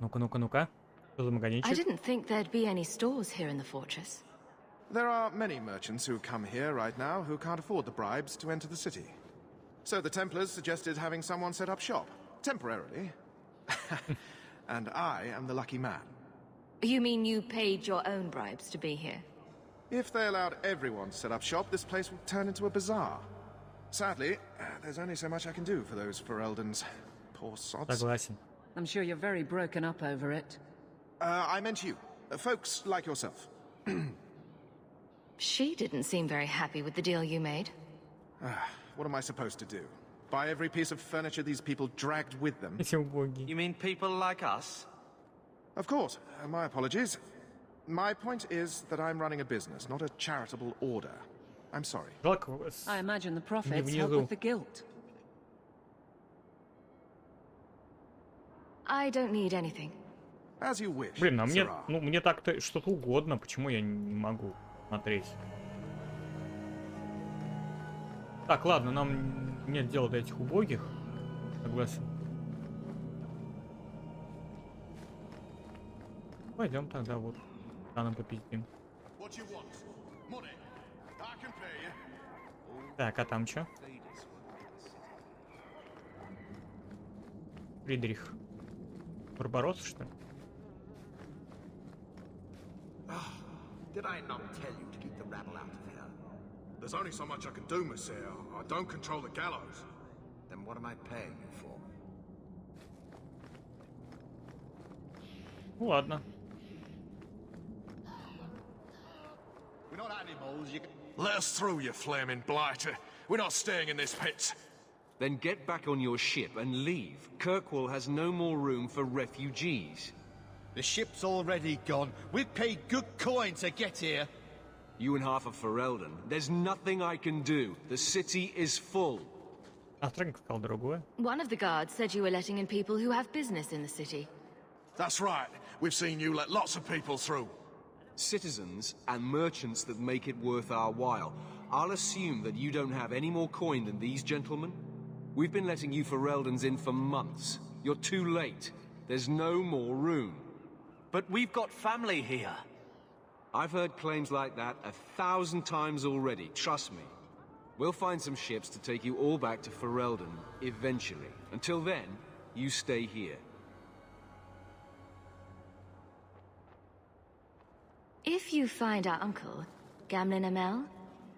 Ну-ка, ну-ка, ну-ка. Что за магазинчик? I didn't think there'd be any stores here in the fortress. There are many merchants who come here right now who can't afford the bribes to enter the city. So the Templars suggested having someone set up shop, temporarily. And I am the lucky man. You mean you paid your own bribes to be here? If they allowed everyone to set up shop, this place would turn into a bazaar. Sadly, there's only so much I can do for those Fereldans. Poor sods. Согласен. I'm sure you're very broken up over it. I meant you. Folks like yourself. She didn't seem very happy with the deal you made. What am I supposed to do? Buy every piece of furniture these people dragged with them? You mean people like us? Of course. My apologies. My point is that I'm running a business, not a charitable order. I'm sorry. I imagine the profits help with the guilt. I don't need anything. As you wish. Блин, а мне, ну, мне так-то что-то угодно, почему я не могу смотреть? Так, ладно, нам нет дела до этих убогих. Согласен. Пойдем тогда вот. Нам попиздим. Так, а там что? Фридрих. Барбарос, что ли? Did I not tell you to keep the rabble out of here? There's only so much I can do, Monsieur. I don't control the gallows. Then what am I paying you for? Ладно. Let us through, you flaming blighter. We're not staying in this pit. Then get back on your ship and leave. Kirkwall has no more room for refugees. The ship's already gone. We've paid good coin to get here. You and half of Ferelden. There's nothing I can do. The city is full. One of the guards said you were letting in people who have business in the city. That's right. We've seen you let lots of people through. Citizens and merchants that make it worth our while. I'll assume that you don't have any more coin than these gentlemen. We've been letting you Fereldans in for months. You're too late. There's no more room. But we've got family here. I've heard claims like that 1,000 times already, trust me. We'll find some ships to take you all back to Ferelden, eventually. Until then, you stay here. If you find our uncle, Gamlen Amel,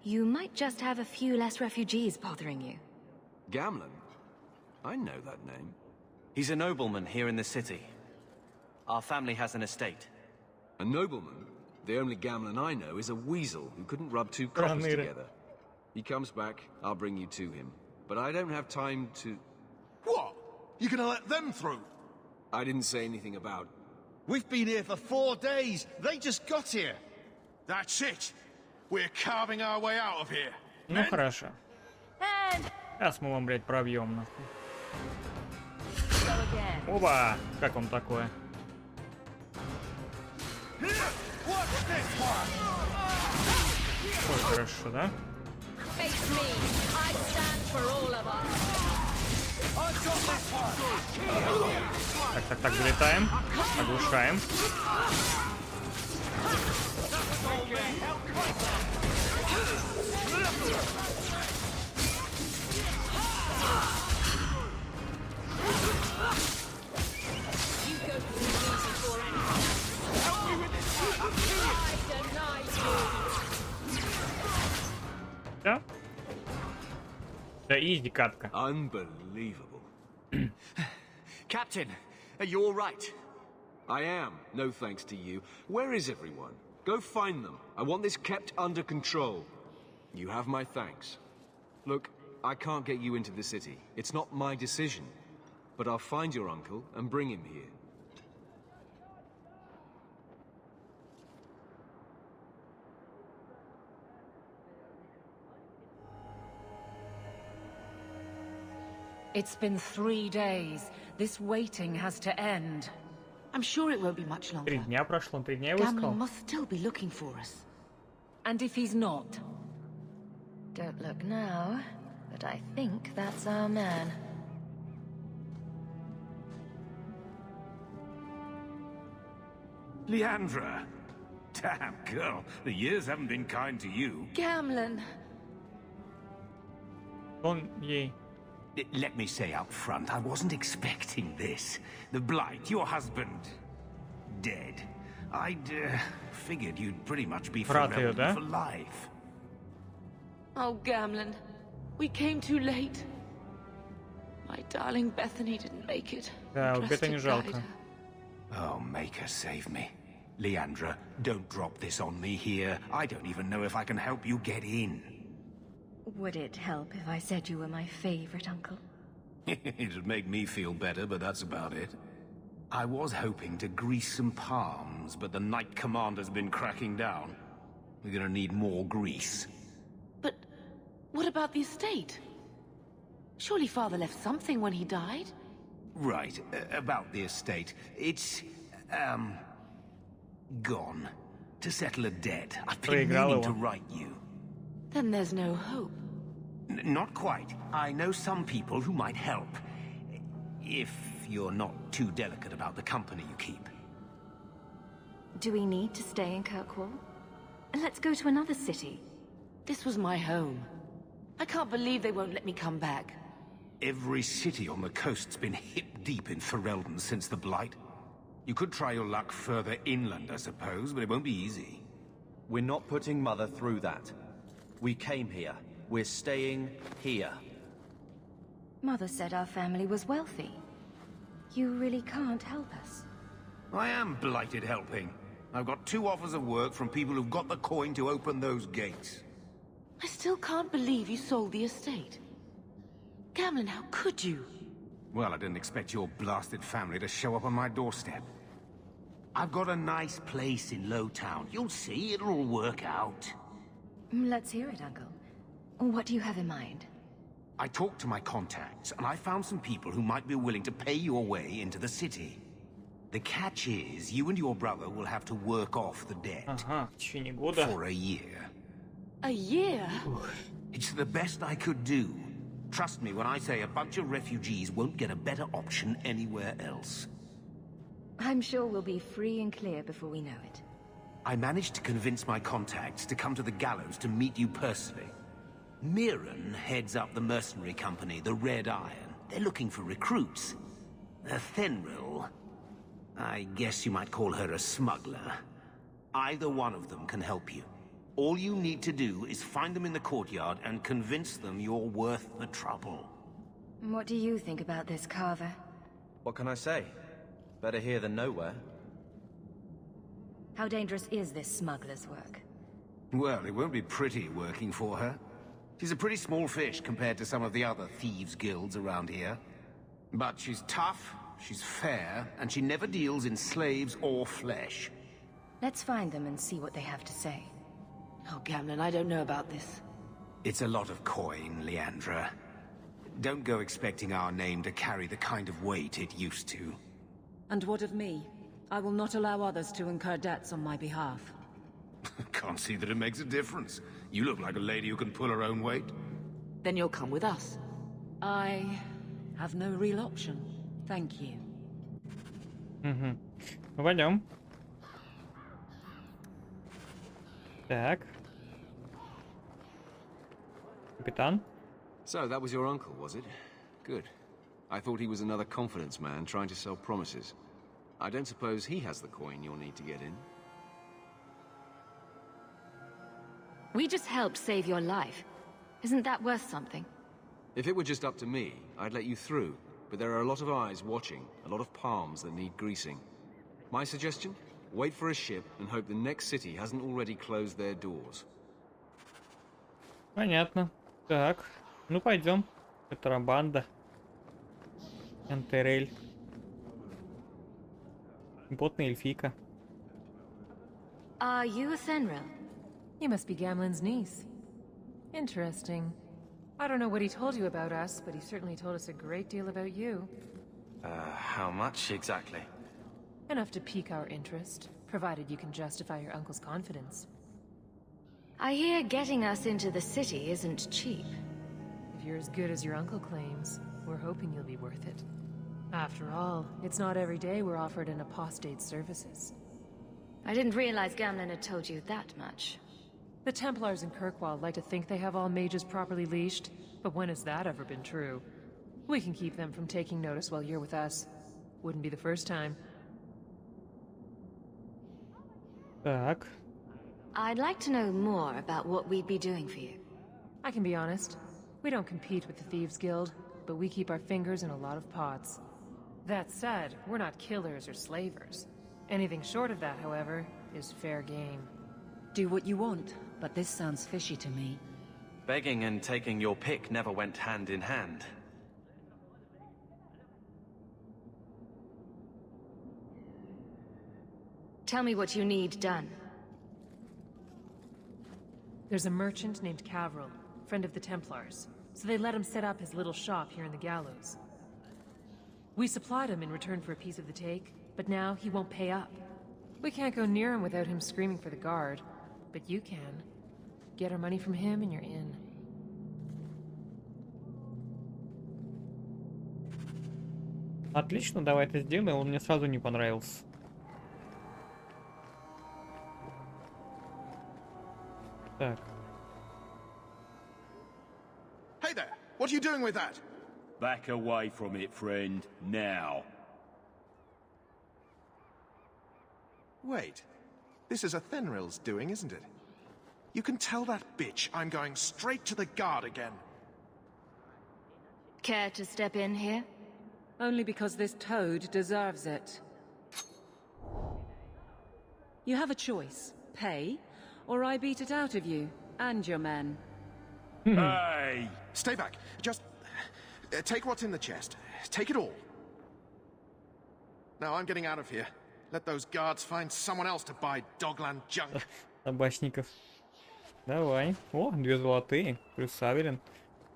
you might just have a few less refugees bothering you. Gamlen? I know that name. He's a nobleman here in the city. Our family has an estate. A nobleman? The only Gamlen I know is a weasel who couldn't rub two coppers together. He comes back, I'll bring you to him. But I don't have time to... What? You're gonna let them through? I didn't say anything about... We've been here for 4 days. They just got here. That's it. We're carving our way out of here. Ну хорошо. Сейчас мы вам, блядь, пробьем, нахуй. Оба! Как вам такое? Ой, хорошо, да? Так, залетаем. Оглушаем. Да? Да, изи катка. Unbelievable. Captain, are you all right? I am, no thanks to you. Where is everyone? Go find them. I want this kept under control. You have my thanks. Look, I can't get you into the city. It's not my decision. But I'll find your uncle and bring him here. It's been 3 days. This waiting has to end. I'm sure it won't be much longer. 3 дня прошло, 3 дня его искал. Gamlen must still be looking for us. And if he's not? Don't look now, but I think that's our man. Leandra. Damn, girl. The years haven't been kind to you. Gamlen. Он ей... Let me say up front, I wasn't expecting this. The Blight, your husband, dead. I'd figured you'd pretty much be forever for life. Oh, Gamlen. We came too late. My darling Bethany didn't make it. Да, Бethany жалко. Oh, make her save me. Leandra, don't drop this on me here. I don't even know if I can help you get in. Would it help if I said you were my favorite uncle? It'd make me feel better, but that's about it. I was hoping to grease some palms, but the Knight Commander's been cracking down. We're gonna need more grease. But what about the estate? Surely Father left something when he died? Right, about the estate. It's, gone. To settle a debt. I've been meaning to write you. Then there's no hope. Not quite. I know some people who might help. If you're not too delicate about the company you keep. Do we need to stay in Kirkwall? Let's go to another city. This was my home. I can't believe they won't let me come back. Every city on the coast's been hip-deep in Ferelden since the Blight. You could try your luck further inland, I suppose, but it won't be easy. We're not putting Mother through that. We came here. We're staying here. Mother said our family was wealthy. You really can't help us. I am blighted helping. I've got 2 offers of work from people who've got the coin to open those gates. I still can't believe you sold the estate. Gamlen, how could you? Well, I didn't expect your blasted family to show up on my doorstep. I've got a nice place in Lowtown. You'll see, it'll all work out. Let's hear it, Uncle. What do you have in mind? I talked to my contacts, and I found some people who might be willing to pay your way into the city. The catch is, you and your brother will have to work off the debt. For a year. A year? It's the best I could do. Trust me when I say a bunch of refugees won't get a better option anywhere else. I'm sure we'll be free and clear before we know it. I managed to convince my contacts to come to the gallows to meet you personally. Mirren heads up the mercenary company, the Red Iron. They're looking for recruits. Fenrir, I guess you might call her a smuggler. Either one of them can help you. All you need to do is find them in the courtyard and convince them you're worth the trouble. What do you think about this, Carver? What can I say? Better here than nowhere. How dangerous is this smuggler's work? Well, it won't be pretty working for her. She's a pretty small fish compared to some of the other thieves' guilds around here. But she's tough, she's fair, and she never deals in slaves or flesh. Let's find them and see what they have to say. Oh, Gamlen, I don't know about this. It's a lot of coin, Leandra. Don't go expecting our name to carry the kind of weight it used to. And what of me? I will not allow others to incur debts on my behalf. Can't see that it makes a difference. You look like a lady who can pull her own weight. Then you'll come with us. I have no real option. Thank you. Ну, пойдем. Так. Капитан. So, that was your uncle, was it? Good. I thought he was another confidence man trying to sell promises. I don't suppose he has the coin you'll need to get in. We just helped save your life. Isn't that worth something? If it were just up to me, I'd let you through. But there are a lot of eyes watching, a lot of palms that need greasing. My suggestion? Wait for a ship and hope the next city hasn't already closed their doors. Понятно. Так. Ну, пойдем. Контрабанда. Энтерель. Ботная эльфийка. Are you a Fenrir? You must be Gamlen's niece. Interesting. I don't know what he told you about us, but he certainly told us a great deal about you. How much exactly? Enough to pique our interest, provided you can justify your uncle's confidence. I hear getting us into the city isn't cheap. If you're as good as your uncle claims, we're hoping you'll be worth it. After all, it's not every day we're offered an apostate's services. I didn't realize Gamlen had told you that much. The Templars in Kirkwall like to think they have all mages properly leashed, but when has that ever been true? We can keep them from taking notice while you're with us. Wouldn't be the first time. Так. I'd like to know more about what we'd be doing for you. I can be honest. We don't compete with the Thieves Guild, but we keep our fingers in a lot of pots. That said, we're not killers or slavers. Anything short of that, however, is fair game. Do what you want, but this sounds fishy to me. Begging and taking your pick never went hand in hand. Tell me what you need done. There's a merchant named Cavril, friend of the Templars, so they let him set up his little shop here in the gallows. We supplied him in return for a piece of the take, but now he won't pay up. We can't go near him without him screaming for the guard, but you can. Get our money from him and you're in. Отлично, давай это сделаем. Он мне сразу не понравился. Так. Hey there! What are you doing with that? Back away from it, friend. Now. Wait. This is a Fenrir's doing, isn't it? You can tell that bitch I'm going straight to the guard again. Care to step in here? Only because this toad deserves it. You have a choice. Pay, or I beat it out of you and your men. Hey! Stay back. Just take what's in the chest. Take it all. Now I'm getting out of here. Let those guards find someone else to buy Dogland junk. Табачников. Давай. О, 2 золотые. Плюс Саверин.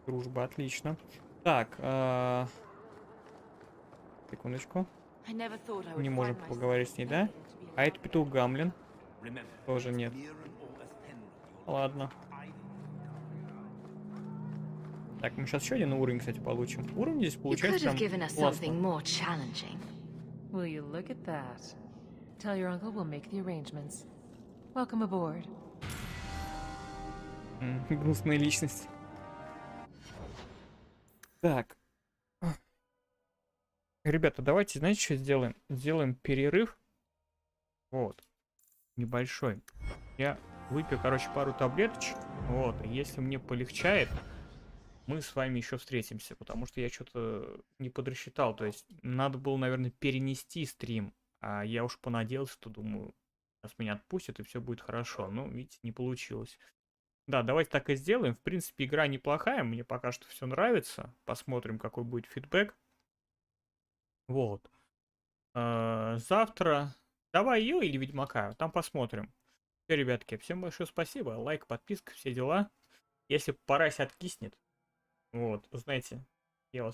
Дружба, отлично. Так, секундочку. Не можем поговорить с ней, да? А это петух Гамлин. Тоже нет. Ладно. Так, мы сейчас еще один уровень, кстати, получим. Уровень здесь получается прям классно. Will you look at that? Tell your uncle we'll make the arrangements. Welcome aboard. Грустная личность. Так. Ребята, давайте, знаете, что сделаем? Сделаем перерыв. Вот. Небольшой. Я выпью, короче, пару таблеточек. Вот. И если мне полегчает, мы с вами еще встретимся. Потому что я что-то не подрасчитал. То есть надо было, наверное, перенести стрим. А я уж понадеялся, то думаю, сейчас меня отпустят и все будет хорошо. Но, видите, не получилось. Да, давайте так и сделаем. В принципе, игра неплохая. Мне пока что все нравится. Посмотрим, какой будет фидбэк. Вот. Завтра... Давай ее или Ведьмака. Там посмотрим. Все, ребятки, всем большое спасибо. Лайк, подписка, все дела. Если парась откиснет, вот, знаете, я вас